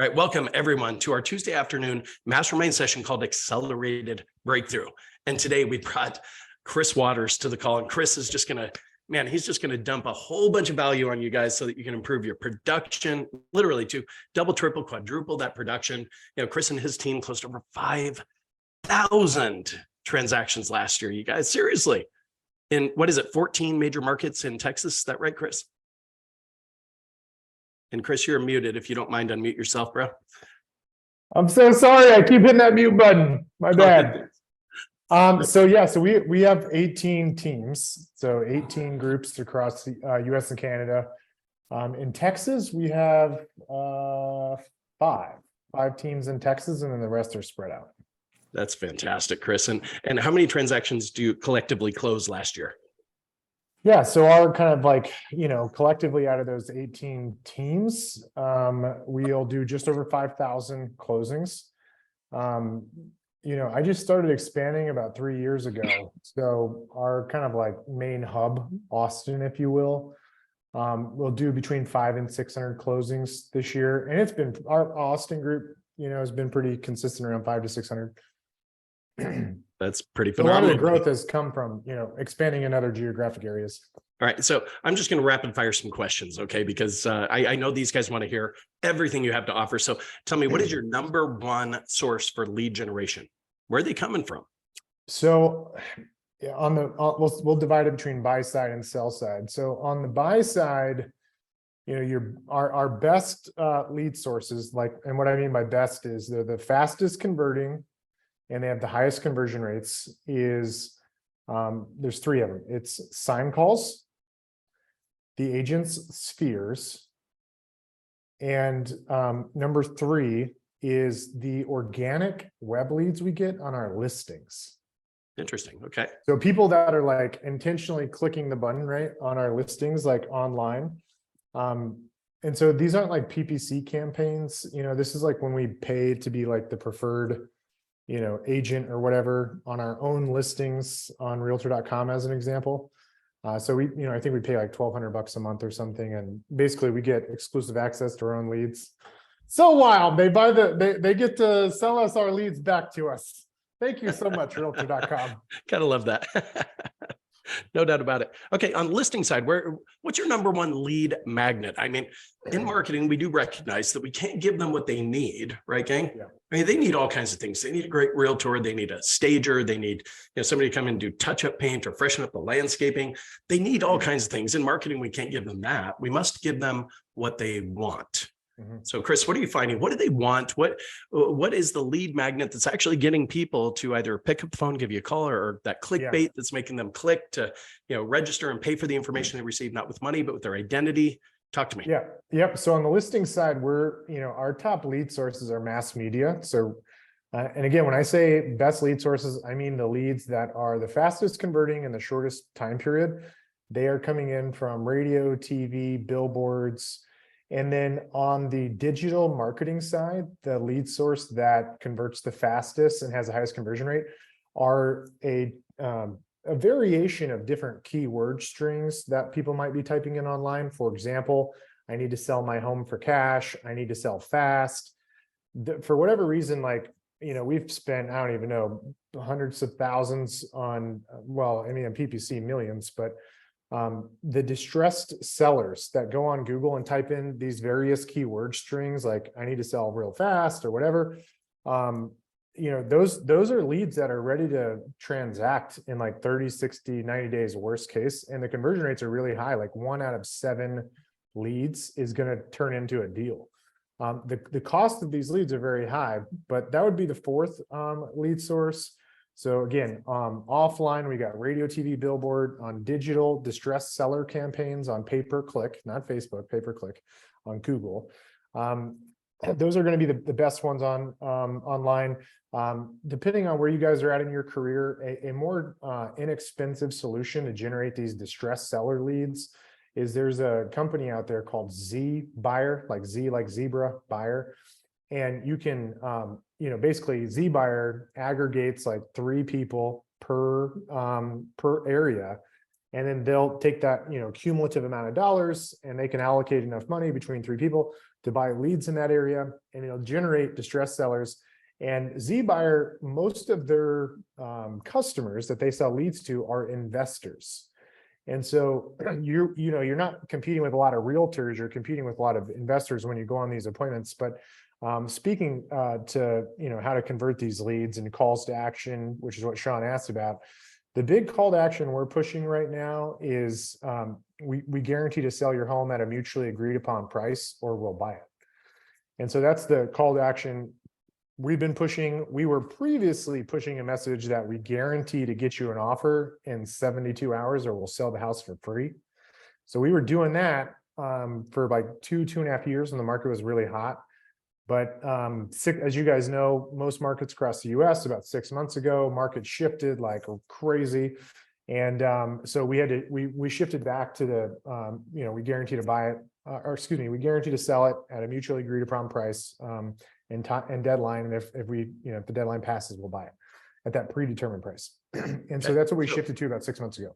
All right, welcome everyone to our Tuesday afternoon mastermind session called Accelerated Breakthrough. And today we brought Chris Waters to the call, and Chris is just gonna, he's just gonna dump a whole bunch of value on you guys so that you can improve your production, literally to double, triple, quadruple that production. You know, Chris and his team closed over 5,000 transactions last year. You guys, seriously. In what is it, 14 major markets in Texas? Is that right, Chris? And Chris, you're muted. If you don't mind, unmute yourself, bro. I'm so sorry. I keep hitting that mute button. My bad. So we have 18 teams, so 18 groups across the US and Canada. In Texas, we have five teams in Texas, and then the rest are spread out. That's fantastic, Chris. And how many transactions do you collectively close last year? Yeah, so our kind of like, collectively out of those 18 teams, we'll do just over 5,000 closings. I just started expanding about 3 years ago. So our kind of like main hub, Austin, if you will, we'll do between 500 and 600 closings this year. And it's been, our Austin group, has been pretty consistent around 500 to 600. That's pretty phenomenal. A lot of the growth has come from, expanding in other geographic areas. All right. So I'm just going to rapid fire some questions, okay? Because I know these guys want to hear everything you have to offer. So tell me, what is your number one source for lead generation? Where are they coming from? So we'll divide it between buy side and sell side. So on the buy side, our best lead sources, and what I mean by best is they're the fastest converting, and they have the highest conversion rates. There's three of them. It's Sign Calls, the agent's spheres, and number three is the organic web leads we get on our listings. Interesting. Okay. So people that are like intentionally clicking the button right on our listings, like online. And so these aren't like PPC campaigns. This is like when we pay to be like the preferred agent or whatever on our own listings on realtor.com as an example. So I think we pay like $1,200 a month or something. And basically we get exclusive access to our own leads. So wild. They get to sell us our leads back to us. Thank you so much, realtor.com. Gotta love that. No doubt about it. Okay, on the listing side, what's your number one lead magnet? I mean, in marketing, we do recognize that we can't give them what they need, right, gang? Yeah. I mean, they need all kinds of things. They need a great realtor. They need a stager. They need somebody to come in and do touch-up paint or freshen up the landscaping. They need all kinds of things. In marketing, we can't give them that. We must give them what they want. So Chris, what are you finding? What do they want? What is the lead magnet that's actually getting people to either pick up the phone, give you a call, or that clickbait that's making them click to, register and pay for the information they receive, not with money, but with their identity? Talk to me. Yeah. Yep. So on the listing side, our top lead sources are mass media. So, and again, when I say best lead sources, I mean the leads that are the fastest converting in the shortest time period. They are coming in from radio, TV, billboards. And then on the digital marketing side, the lead source that converts the fastest and has the highest conversion rate are a variation of different keyword strings that people might be typing in online. For example, I need to sell my home for cash. I need to sell fast. For whatever reason, we've spent, I don't even know, hundreds of thousands on, on PPC millions, but the distressed sellers that go on Google and type in these various keyword strings, like I need to sell real fast or whatever. Those are leads that are ready to transact in like 30, 60, 90 days, worst case. And the conversion rates are really high. Like 1 out of 7 leads is going to turn into a deal. The cost of these leads are very high, but that would be the fourth lead source. So again, offline, we got radio, TV, billboard. On digital, distressed seller campaigns on pay-per-click, not Facebook, pay-per-click on Google. Those are going to be the best ones on online. Depending on where you guys are at in your career, a more inexpensive solution to generate these distressed seller leads is there's a company out there called Z Buyer, like Z like zebra buyer. And you can, basically Z Buyer aggregates like 3 people per area. And then they'll take that, cumulative amount of dollars and they can allocate enough money between three people to buy leads in that area, and it'll generate distressed sellers. And ZBuyer, most of their customers that they sell leads to are investors. And so you're not competing with a lot of realtors, you're competing with a lot of investors when you go on these appointments. But speaking to how to convert these leads and calls to action, which is what Sean asked about, the big call to action we're pushing right now is we guarantee to sell your home at a mutually agreed upon price, or we'll buy it. And so that's the call to action we've been pushing. We were previously pushing a message that we guarantee to get you an offer in 72 hours or we'll sell the house for free. So we were doing that for like 2.5 years when the market was really hot. But as you guys know, most markets across the US, about 6 months ago, market shifted like crazy. And so we shifted back to the, we guarantee to buy it, we guarantee to sell it at a mutually agreed upon price and deadline. And if the deadline passes, we'll buy it at that predetermined price. And so that's what we shifted to about 6 months ago.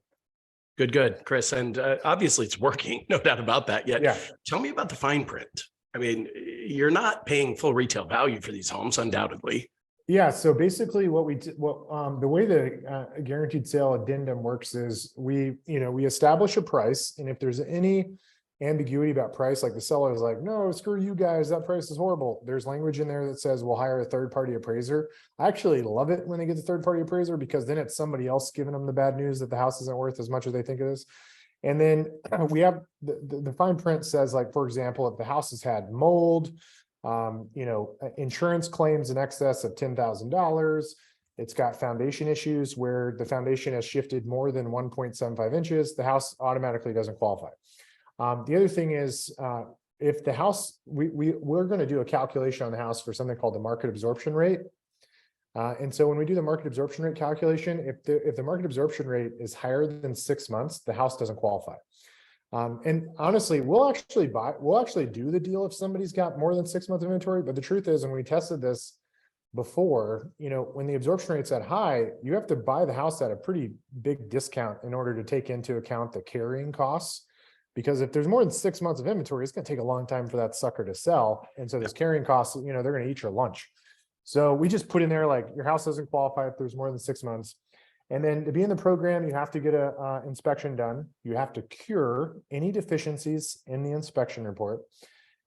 Good, Chris. And obviously it's working, no doubt about that yet. Yeah. Tell me about the fine print. I mean, you're not paying full retail value for these homes, undoubtedly. Yeah. So basically the way the guaranteed sale addendum works is we establish a price. And if there's any ambiguity about price, like the seller is like, no, screw you guys, that price is horrible, there's language in there that says we'll hire a third-party appraiser. I actually love it when they get the third-party appraiser, because then it's somebody else giving them the bad news that the house isn't worth as much as they think it is. And then we have the fine print says, like, for example, if the house has had mold, insurance claims in excess of $10,000, it's got foundation issues where the foundation has shifted more than 1.75 inches, the house automatically doesn't qualify. The other thing is, if the house, we're going to do a calculation on the house for something called the market absorption rate. And so when we do the market absorption rate calculation, if the market absorption rate is higher than 6 months, the house doesn't qualify. And honestly, we'll actually do the deal if somebody's got more than 6 months of inventory. But the truth is, when we tested this before, when the absorption rate's that high, you have to buy the house at a pretty big discount in order to take into account the carrying costs. Because if there's more than 6 months of inventory, it's going to take a long time for that sucker to sell. And so this carrying costs, they're going to eat your lunch. So we just put in there, like, your house doesn't qualify if there's more than 6 months. And then to be in the program, you have to get a inspection done. You have to cure any deficiencies in the inspection report.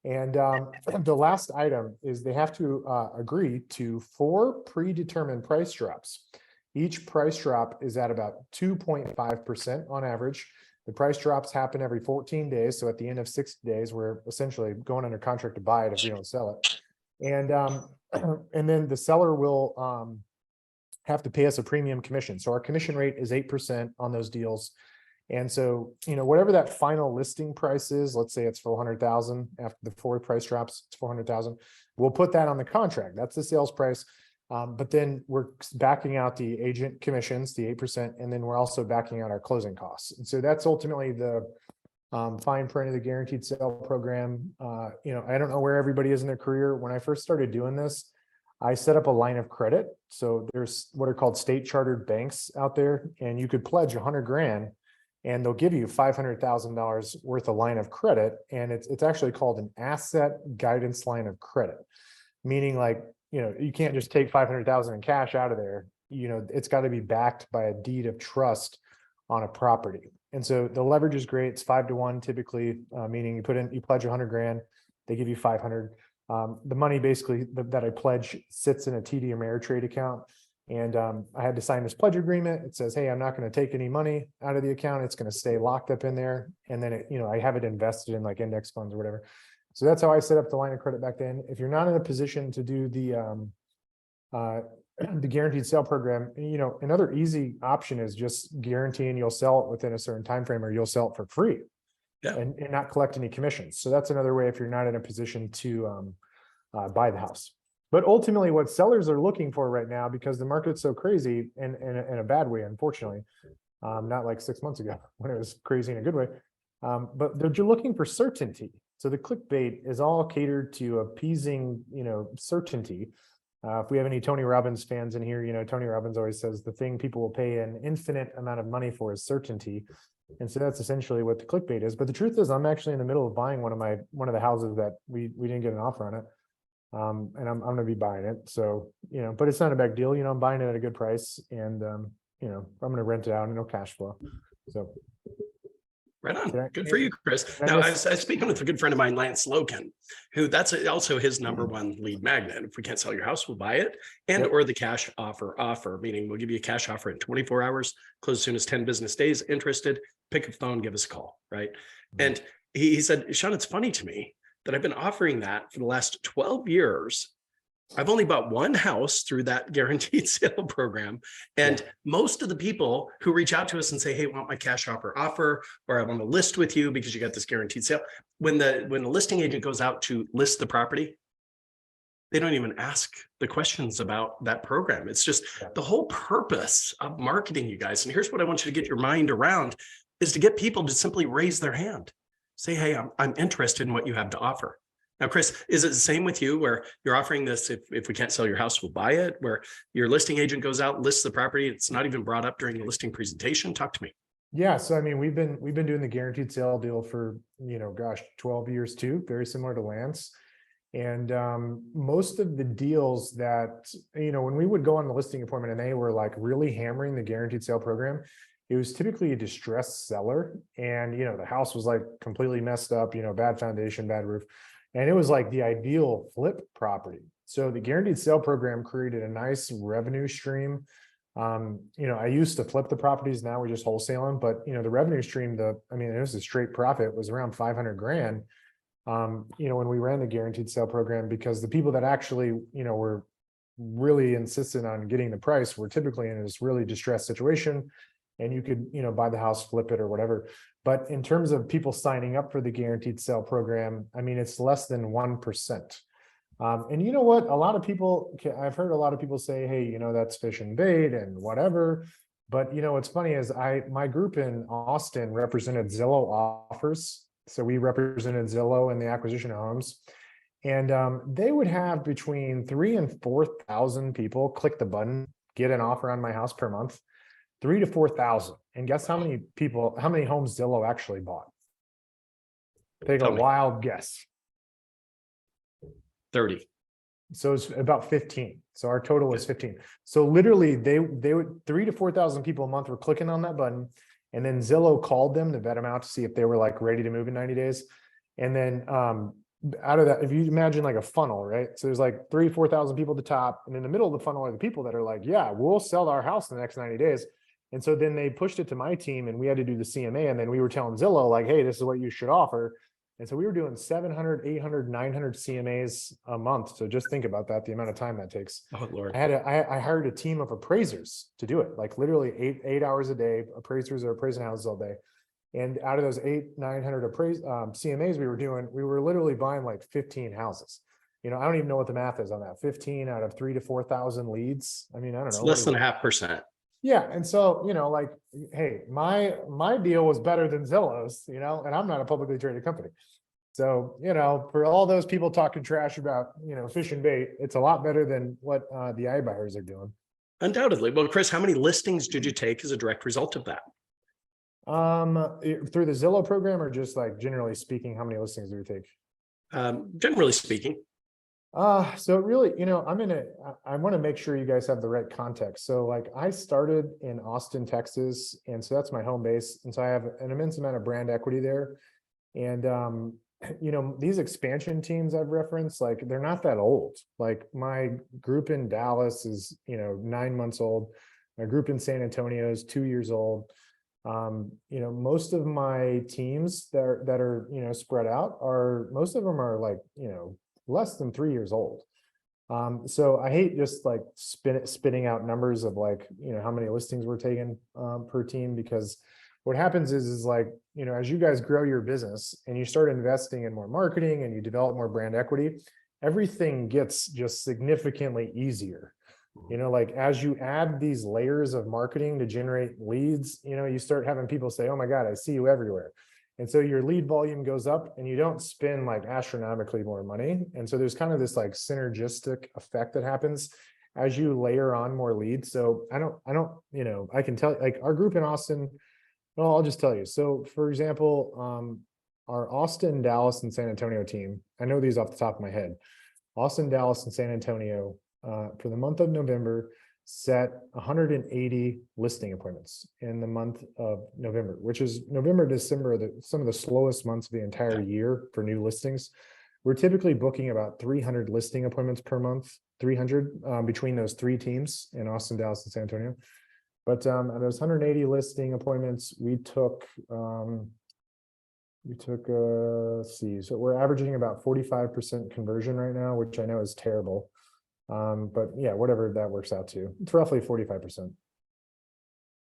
And the last item is they have to agree to 4 predetermined price drops. Each price drop is at about 2.5% on average. The price drops happen every 14 days. So at the end of 60 days, we're essentially going under contract to buy it if we don't sell it. And then the seller will have to pay us a premium commission. So our commission rate is 8% on those deals. And so, whatever that final listing price is, let's say it's $400,000 after the 4 price drops, it's $400,000. We'll put that on the contract. That's the sales price. But then we're backing out the agent commissions, the 8%, and then we're also backing out our closing costs. And so that's ultimately the fine print of the guaranteed sale program. I don't know where everybody is in their career. When I first started doing this, I set up a line of credit. So there's what are called state chartered banks out there, and you could pledge $100,000 and they'll give you $500,000 worth of line of credit. And it's actually called an asset guidance line of credit, meaning, like, you can't just take $500,000 in cash out of there. It's got to be backed by a deed of trust on a property. And so the leverage is great. It's 5-to-1 typically, meaning you pledge $100,000, they give you 500. The money basically that I pledge sits in a TD Ameritrade account. And I had to sign this pledge agreement. It says, hey, I'm not going to take any money out of the account. It's going to stay locked up in there. And then I have it invested in like index funds or whatever. So that's how I set up the line of credit back then. If you're not in a position to do the guaranteed sale program, another easy option is just guaranteeing you'll sell it within a certain time frame, or you'll sell it for free. Yeah. And not collect any commissions. So that's another way if you're not in a position to buy the house. But ultimately, what sellers are looking for right now, because the market's so crazy in a bad way, unfortunately, not like 6 months ago when it was crazy in a good way, but they're looking for certainty. So the clickbait is all catered to appeasing, certainty. If we have any Tony Robbins fans in here, Tony Robbins always says the thing people will pay an infinite amount of money for is certainty. And so that's essentially what the clickbait is. But the truth is, I'm actually in the middle of buying one of the houses that we didn't get an offer on it. And I'm going to be buying it. So, but it's not a big deal. I'm buying it at a good price, and I'm going to rent it out and it'll cash flow. So. Right on. Good for you, Chris. Now, I was speaking with a good friend of mine, Lance Logan, who that's also his number one lead magnet. If we can't sell your house, we'll buy it. And or the cash offer, meaning we'll give you a cash offer in 24 hours, close as soon as 10 business days. Interested, pick up the phone, give us a call, right? And he said, Sean, it's funny to me that I've been offering that for the last 12 years. I've only bought one house through that guaranteed sale program. And most of the people who reach out to us and say, hey, I want my cash offer, or I want to list with you because you got this guaranteed sale. When the listing agent goes out to list the property, they don't even ask the questions about that program. It's just the whole purpose of marketing, you guys. And here's what I want you to get your mind around is to get people to simply raise their hand. Say, hey, I'm interested in what you have to offer. Now, Chris, is it the same with you where you're offering this, if we can't sell your house, we'll buy it, where your listing agent goes out, lists the property, it's not even brought up during the listing presentation? Talk to me. Yeah. So, I mean, we've been doing the guaranteed sale deal for, 12 years too, very similar to Lance. And most of the deals that, when we would go on the listing appointment and they were like really hammering the guaranteed sale program, it was typically a distressed seller. And, the house was like completely messed up, bad foundation, bad roof. And it was like the ideal flip property. So the guaranteed sale program created a nice revenue stream. I used to flip the properties. Now we just wholesale them. But, the revenue stream, it was a straight profit, was around 500 grand. When we ran the guaranteed sale program, because the people that actually, were really insistent on getting the price were typically in this really distressed situation. And you could, buy the house, flip it or whatever. But in terms of people signing up for the guaranteed sale program, it's less than 1%. And you know what? I've heard a lot of people say, hey, that's fish and bait and whatever. But, what's funny is my group in Austin represented Zillow offers. So we represented Zillow in the acquisition of homes. And they would have between 3,000 and 4,000 people click the button, get an offer on my house per month. 3,000 to 4,000. And guess how many homes Zillow actually bought? Take a wild guess. 30. So it's about 15. So our total was 15. So literally they would 3,000 to 4,000 people a month were clicking on that button. And then Zillow called them to vet them out to see if they were like ready to move in 90 days. And then out of that, if you imagine like a funnel, right? So there's like 3,000, 4,000 people at the top. And in the middle of the funnel are the people that are like, yeah, we'll sell our house in the next 90 days. And so then they pushed it to my team and we had to do the CMA. And then we were telling Zillow like, hey, this is what you should offer. And so we were doing 700, 800, 900 CMAs a month. So just think about that, the amount of time that takes. Oh, Lord. I hired a team of appraisers to do it, like literally eight hours a day. Appraisers are appraising houses all day. And out of those 900 CMAs we were literally buying like 15 houses. I don't even know what the math is on that. 15 out of 3,000 to 4,000 leads. I don't know. It's less than 0.5%. Yeah. And so, like, hey, my deal was better than Zillow's, and I'm not a publicly traded company. So, for all those people talking trash about, fish and bait, it's a lot better than what the iBuyers are doing. Undoubtedly. Well, Chris, how many listings did you take as a direct result of that? Through the Zillow program, or just like generally speaking, how many listings do we take? Generally speaking. So really, I want to make sure you guys have the right context. So like I started in Austin, Texas, and so that's my home base. And so I have an immense amount of brand equity there. And, these expansion teams I've referenced, like they're not that old. Like my group in Dallas is, 9 months old. My group in San Antonio is 2 years old. Most of my teams that are, spread out most of them are like, less than 3 years old. So I hate just like spitting out numbers of like, how many listings we're taking per team, because what happens is like, as you guys grow your business and you start investing in more marketing and you develop more brand equity, everything gets just significantly easier. Like as you add these layers of marketing to generate leads, you start having people say, oh my God, I see you everywhere. And so your lead volume goes up and you don't spend like astronomically more money. And so there's kind of this like synergistic effect that happens as you layer on more leads. So I don't, I can tell like our group in Austin, well, I'll just tell you. So for example, our Austin, Dallas, and San Antonio team, I know these off the top of my head. Austin, Dallas, and San Antonio, for the month of November, set 180 listing appointments in the month of November, which is November, December, some of the slowest months of the entire year for new listings. We're typically booking about 300 listing appointments per month, 300 between those three teams in Austin, Dallas, and San Antonio. But at those 180 listing appointments, we took, let's see, so we're averaging about 45% conversion right now, which I know is terrible. But yeah, whatever that works out to, it's roughly 45%.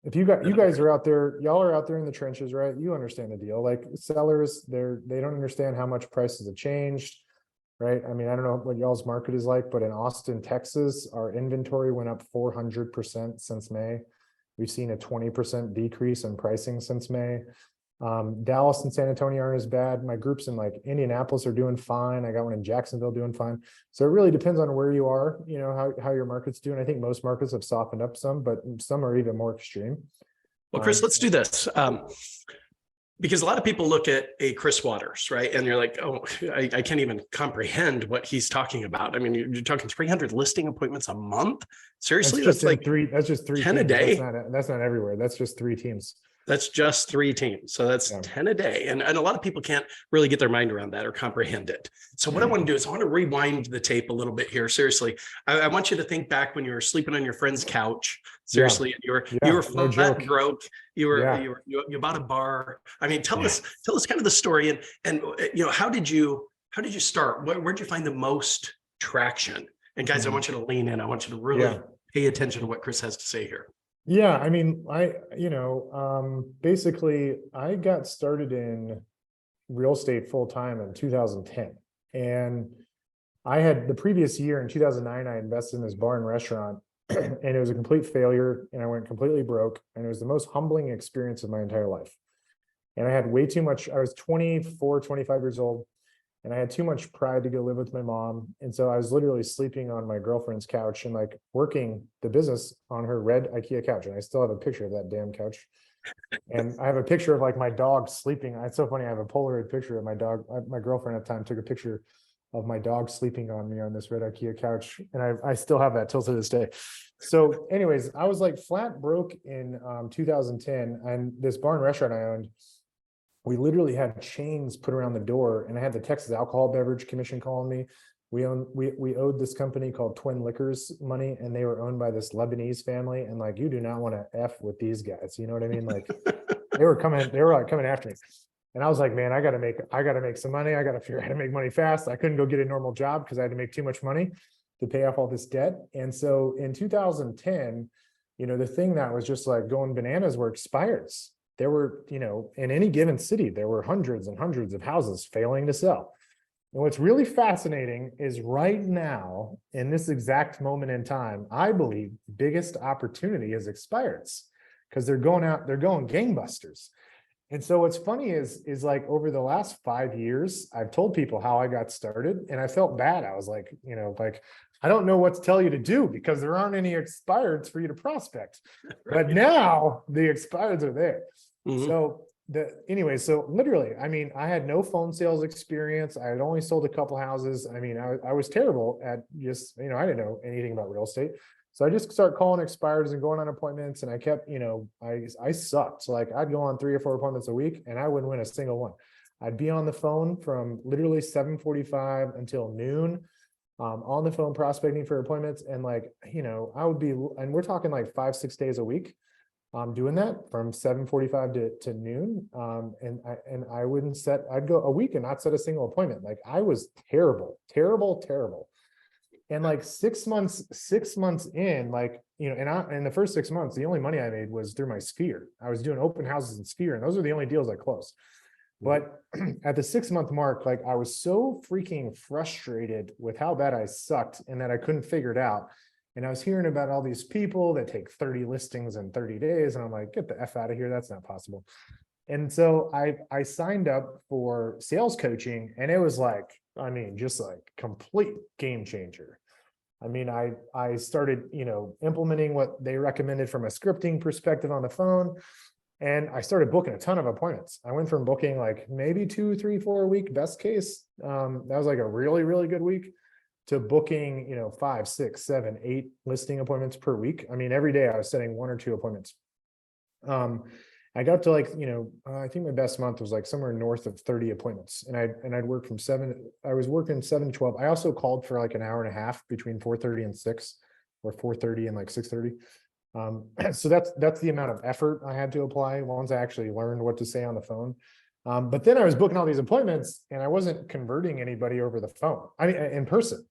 If you guys are out there, y'all are out there in the trenches, right? You understand the deal. Like sellers, they don't understand how much prices have changed, right? I mean, I don't know what y'all's market is like, but in Austin, Texas, our inventory went up 400% since May. We've seen a 20% decrease in pricing since May. Dallas and San Antonio aren't as bad. My groups in like Indianapolis are doing fine. I got one in Jacksonville doing fine. So it really depends on where you are, how your market's doing. I think most markets have softened up some, but some are even more extreme. Well, Chris, let's do this. Because a lot of people look at a Chris Waters, right? And you're like, oh, I can't even comprehend what he's talking about. I mean, you're talking 300 listing appointments a month. Seriously, that's like three. That's just three 10 teams. a day. That's not everywhere. That's just three teams. That's just three teams. So that's 10 a day. And a lot of people can't really get their mind around that or comprehend it. So what I want to do is I want to rewind the tape a little bit here. Seriously, I want you to think back when you were sleeping on your friend's couch. Seriously, you were flat broke. You bought a bar. I mean, tell us kind of the story and how did you start? Where'd you find the most traction? And guys, I want you to lean in. I want you to really pay attention to what Chris has to say here. Yeah, I mean, basically I got started in real estate full time in 2010. And I had the previous year in 2009, I invested in this bar and restaurant and it was a complete failure and I went completely broke. And it was the most humbling experience of my entire life. And I had way too much, I was 24, 25 years old. And I had too much pride to go live with my mom. And so I was literally sleeping on my girlfriend's couch and like working the business on her red IKEA couch. And I still have a picture of that damn couch. And I have a picture of like my dog sleeping. It's so funny. I have a Polaroid picture of my dog. My girlfriend at the time took a picture of my dog sleeping on me on this red IKEA couch. And I still have that till to this day. So anyways, I was like flat broke in 2010. And this bar and restaurant I owned, we literally had chains put around the door and I had the Texas Alcohol Beverage Commission calling me. We owed this company called Twin Liquors money and they were owned by this Lebanese family. And like, you do not want to F with these guys. You know what I mean? Like they were coming after me. And I was like, man, I gotta make some money. I gotta figure out how to make money fast. I couldn't go get a normal job because I had to make too much money to pay off all this debt. And so in 2010, the thing that was just like going bananas were expireds. There were, in any given city, there were hundreds and hundreds of houses failing to sell. And what's really fascinating is right now, in this exact moment in time, I believe the biggest opportunity is expireds because they're going gangbusters. And so what's funny is like over the last 5 years, I've told people how I got started and I felt bad. I was like, I don't know what to tell you to do because there aren't any expireds for you to prospect. Right. But now the expireds are there. Mm-hmm. So so literally, I mean, I had no phone sales experience. I had only sold a couple houses. I mean, I was terrible at just, I didn't know anything about real estate. So I just started calling expireds and going on appointments and I kept, I sucked. So like I'd go on 3 or 4 appointments a week and I wouldn't win a single one. I'd be on the phone from literally 7:45 until noon, on the phone prospecting for appointments. And like, I would be, and we're talking like 5-6 days a week. Doing that from 7:45 to noon. And I wouldn't I'd go a week and not set a single appointment. Like I was terrible. And like 6 months in, like, and in the first 6 months, the only money I made was through my Sphere. I was doing open houses in Sphere and those are the only deals I closed. But at the 6-month mark, like I was so freaking frustrated with how bad I sucked and that I couldn't figure it out. And I was hearing about all these people that take 30 listings in 30 days. And I'm like, get the F out of here. That's not possible. And so I signed up for sales coaching, and it was like, I mean, just like complete game changer. I mean, I started, implementing what they recommended from a scripting perspective on the phone. And I started booking a ton of appointments. I went from booking like maybe 2, 3, 4 a week, best case. That was like a really, really good week, to booking, 5, 6, 7, 8 listing appointments per week. I mean, every day I was setting 1 or 2 appointments. I got to like, I think my best month was like somewhere north of 30 appointments. And I'd work from 7, I was working 7 to 12. I also called for like an hour and a half between 4:30 and 6, or 4:30 and like 6:30. So that's the amount of effort I had to apply once I actually learned what to say on the phone. But then I was booking all these appointments, and I wasn't converting anybody over the phone. I mean, in person.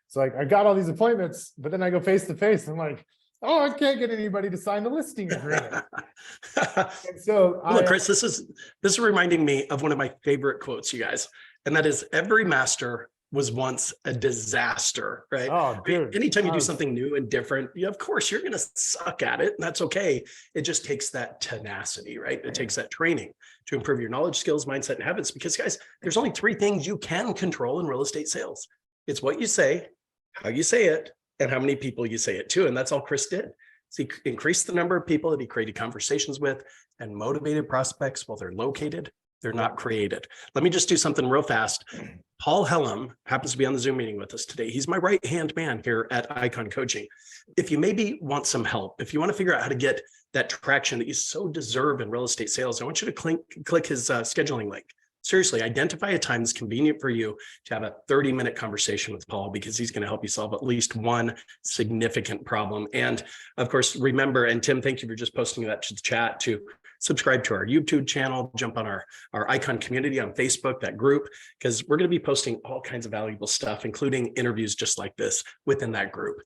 So like I got all these appointments, but then I go face to face. I'm like, oh, I can't get anybody to sign the listing agreement. And so Look, Chris, this is reminding me of one of my favorite quotes, you guys, and that is, every master was once a disaster, right? Oh, dude. Anytime you do something new and different, of course, you're going to suck at it, and that's okay. It just takes that tenacity, right? It takes that training to improve your knowledge, skills, mindset, and habits. Because, guys, there's only 3 things you can control in real estate sales. It's what you say, how you say it, and how many people you say it to. And that's all Chris did. So he increased the number of people that he created conversations with, and motivated prospects. While they're located, they're not created. Let me just do something real fast. Paul Hellam happens to be on the Zoom meeting with us today. He's my right-hand man here at Icon Coaching. If you maybe want some help, if you want to figure out how to get that traction that you so deserve in real estate sales, I want you to click his scheduling link. Seriously, identify a time that's convenient for you to have a 30-minute conversation with Paul, because he's going to help you solve at least one significant problem. And of course, remember, and Tim, thank you for just posting that to the chat, to subscribe to our YouTube channel, jump on our Icon community on Facebook, that group, because we're going to be posting all kinds of valuable stuff, including interviews just like this within that group.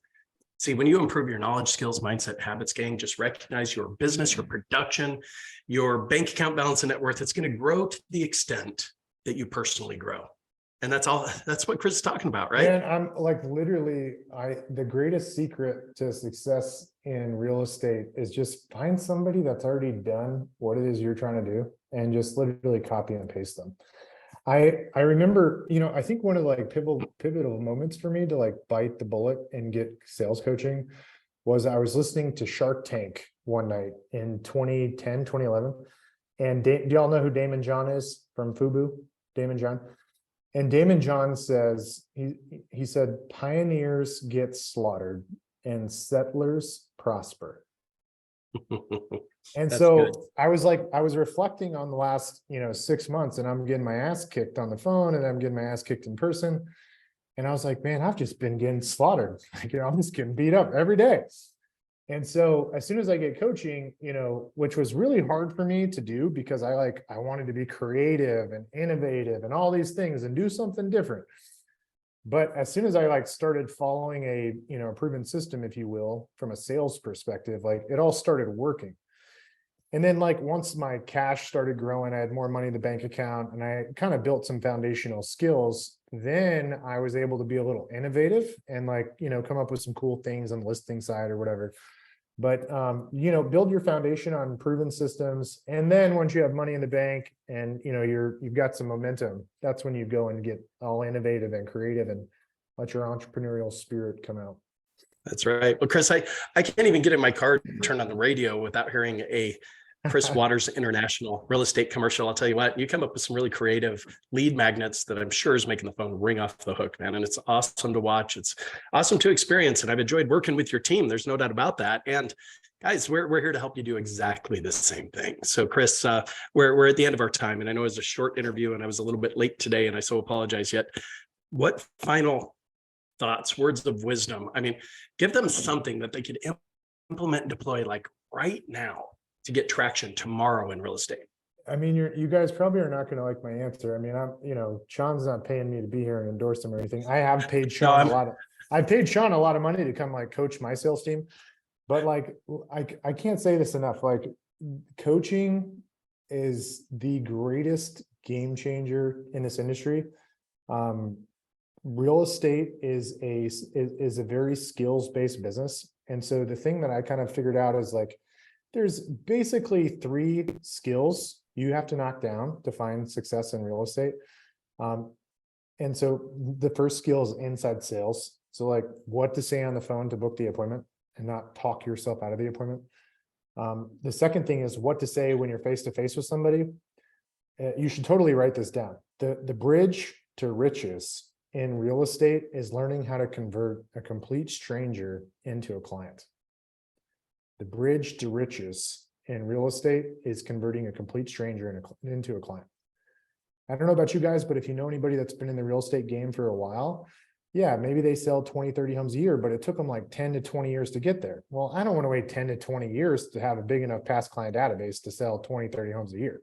See, when you improve your knowledge, skills, mindset, habits, gang, just recognize your business, your production, your bank account balance and net worth. It's going to grow to the extent that you personally grow. And that's all. That's what Chris is talking about, right? And I'm like, literally, the greatest secret to success in real estate is just find somebody that's already done what it is you're trying to do, and just literally copy and paste them. I remember, I think one of the like pivotal moments for me to like bite the bullet and get sales coaching was I was listening to Shark Tank one night in 2010, 2011. And do y'all know who Damon John is from FUBU? Damon John. And Damon John says, he said, pioneers get slaughtered and settlers prosper. And so good. I was reflecting on the last, 6 months, and I'm getting my ass kicked on the phone, and I'm getting my ass kicked in person. And I was like, man, I've just been getting slaughtered. I'm just getting beat up every day. And so as soon as I get coaching, which was really hard for me to do, because I wanted to be creative and innovative and all these things and do something different. But as soon as I started following a proven system, if you will, from a sales perspective, it all started working. And then once my cash started growing, I had more money in the bank account, and I kind of built some foundational skills. Then I was able to be a little innovative and come up with some cool things on the listing side or whatever. But build your foundation on proven systems. And then once you have money in the bank and you've got some momentum, that's when you go and get all innovative and creative and let your entrepreneurial spirit come out. That's right. Well, Chris, I can't even get in my car to turn on the radio without hearing a Chris Waters International real estate commercial. I'll tell you what, you come up with some really creative lead magnets that I'm sure is making the phone ring off the hook, man. And it's awesome to watch. It's awesome to experience. And I've enjoyed working with your team. There's no doubt about that. And guys, we're here to help you do exactly the same thing. So Chris, we're at the end of our time. And I know it was a short interview and I was a little bit late today, and I so apologize yet. What final thoughts, words of wisdom? I mean, give them something that they could implement and deploy right now to get traction tomorrow in real estate. I mean, you guys probably are not going to like my answer. I mean, Sean's not paying me to be here and endorse him or anything. I have paid Sean I paid Sean a lot of money to come coach my sales team. But I can't say this enough. Coaching is the greatest game changer in this industry. Real estate is a very skills-based business. And so the thing that I kind of figured out is there's basically 3 skills you have to knock down to find success in real estate. And so the first skill is inside sales. So like what to say on the phone to book the appointment and not talk yourself out of the appointment. The second thing is what to say when you're face to face with somebody. You should totally write this down. The bridge to riches in real estate is learning how to convert a complete stranger into a client. The bridge to riches in real estate is converting a complete stranger into a client. I don't know about you guys, but if you know anybody that's been in the real estate game for a while, yeah, maybe they sell 20, 30 homes a year, but it took them like 10 to 20 years to get there. Well, I don't want to wait 10 to 20 years to have a big enough past client database to sell 20, 30 homes a year.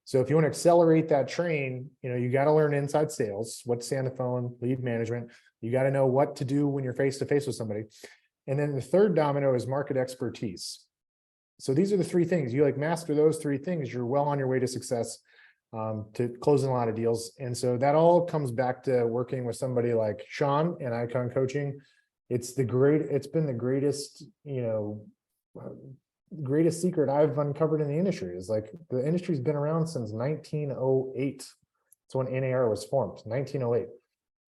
So if you want to accelerate that train, you got to learn inside sales, what to say on the phone, lead management. You got to know what to do when you're face to face with somebody. And then the third domino is market expertise. So these are the three things. You like master those three things, you're well on your way to success, to closing a lot of deals. And so that all comes back to working with somebody like Sean and Icon Coaching. It's been the greatest, greatest secret I've uncovered in the industry is like the industry's been around since 1908. That's when NAR was formed, 1908.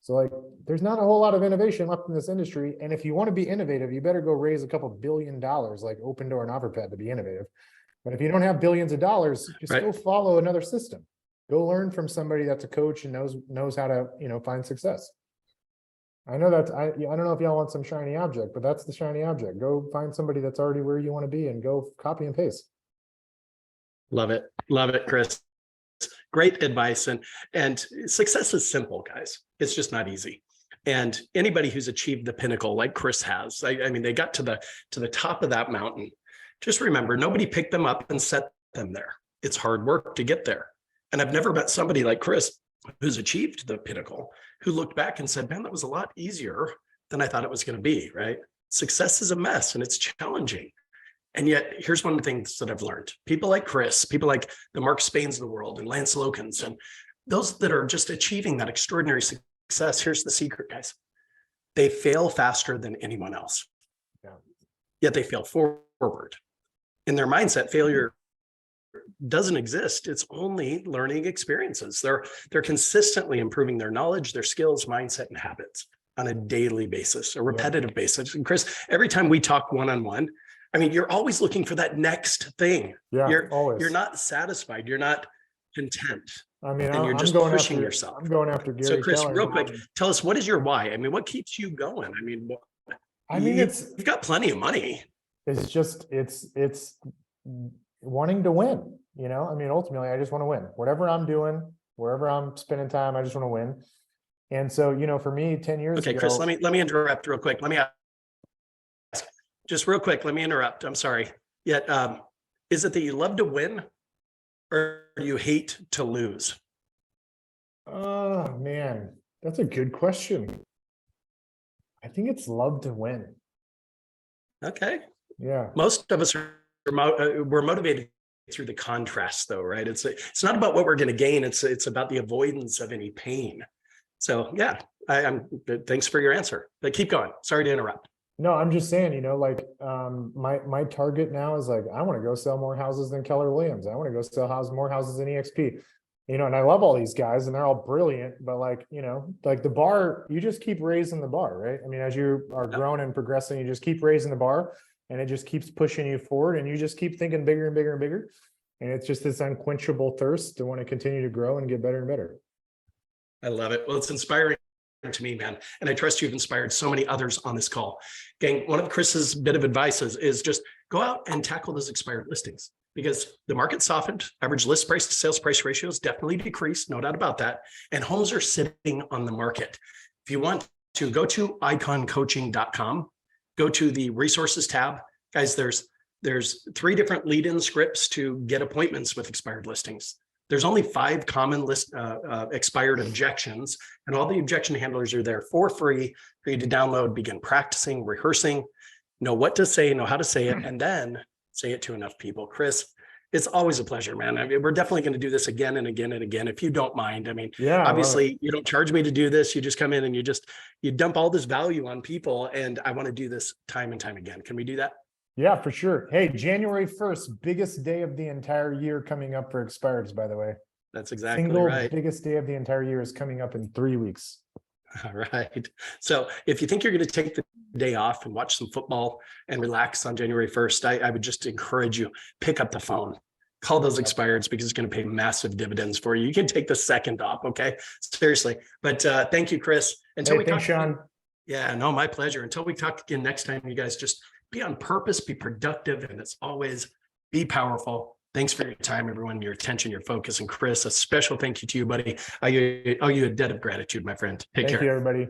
So like there's not a whole lot of innovation left in this industry. And if you want to be innovative, you better go raise a couple $1 billion like Opendoor and Offerpad to be innovative. But if you don't have billions of dollars, just go follow another system. Go learn from somebody that's a coach and knows how to, find success. I know that I don't know if y'all want some shiny object, but that's the shiny object. Go find somebody that's already where you want to be and go copy and paste. Love it. Love it, Chris. Great advice. And success is simple, guys. It's just not easy. And anybody who's achieved the pinnacle like Chris has, I mean, they got to the top of that mountain. Just remember, nobody picked them up and set them there. It's hard work to get there. And I've never met somebody like Chris who's achieved the pinnacle, who looked back and said, man, that was a lot easier than I thought it was going to be, right? Success is a mess and it's challenging. And yet here's one of the things that I've learned. People like Chris, people like the Mark Spains of the world and Lance Lokins, and those that are just achieving that extraordinary success, here's the secret, guys. They fail faster than anyone else. Yeah. Yet they fail forward. In their mindset, failure doesn't exist. It's only learning experiences. They're consistently improving their knowledge, their skills, mindset, and habits on a daily basis, a repetitive basis. And Chris, every time we talk one-on-one, I mean, you're always looking for that next thing. Yeah, you're not satisfied. You're not content. I mean, and you're just pushing yourself. I'm going after Gary. So Chris, Keller. real quick, tell us, what is your why? I mean, what keeps you going? I mean, you've got plenty of money. It's just, it's wanting to win, I mean, ultimately I just want to win. Whatever I'm doing, wherever I'm spending time, I just want to win. And so, for me, 10 years ago. Okay, Chris, let me interrupt real quick. Let me ask, just real quick, let me interrupt. I'm sorry. Yet, is it that you love to win or do you hate to lose? Oh, man, that's a good question. I think it's love to win. Okay. Yeah. Most of us we're motivated through the contrast, though, right? It's not about what we're going to gain. It's about the avoidance of any pain. So yeah, thanks for your answer, but keep going. Sorry to interrupt. No, I'm just saying, my target now is like, I want to go sell more houses than Keller Williams. I want to go sell more houses than EXP, and I love all these guys and they're all brilliant, but like the bar, you just keep raising the bar, right? I mean, as you are growing and progressing, you just keep raising the bar. And it just keeps pushing you forward and you just keep thinking bigger and bigger and bigger. And it's just this unquenchable thirst to want to continue to grow and get better and better. I love it. Well, it's inspiring to me, man. And I trust you've inspired so many others on this call. Gang, one of Chris's bit of advice is just go out and tackle those expired listings because the market softened. Average list price to sales price ratios definitely decreased, no doubt about that. And homes are sitting on the market. If you want to go to iconcoaching.com, go to the resources tab. Guys, there's 3 different lead-in scripts to get appointments with expired listings. There's only 5 common expired objections, and all the objection handlers are there for free for you to download, begin practicing, rehearsing, know what to say, know how to say it, and then say it to enough people. Chris, it's always a pleasure, man. I mean, we're definitely going to do this again and again and again, if you don't mind. I mean, yeah, obviously you don't charge me to do this. You just come in and you dump all this value on people. And I want to do this time and time again. Can we do that? Yeah, for sure. Hey, January 1st, biggest day of the entire year coming up for expireds, by the way. That's exactly Single right. biggest day of the entire year is coming up in 3 weeks. All right. So if you think you're going to take the day off and watch some football and relax on January 1st, I would just encourage you, pick up the phone, call those expireds because it's going to pay massive dividends for you. You can take the second off. Okay. Seriously. But thank you, Chris. Until Hey, thanks, Sean. Yeah, no, my pleasure. Until we talk again next time, you guys just be on purpose, be productive, and as always, be powerful. Thanks for your time, everyone, your attention, your focus. And Chris, a special thank you to you, buddy. I owe you a debt of gratitude, my friend. Take care. Thank you, everybody.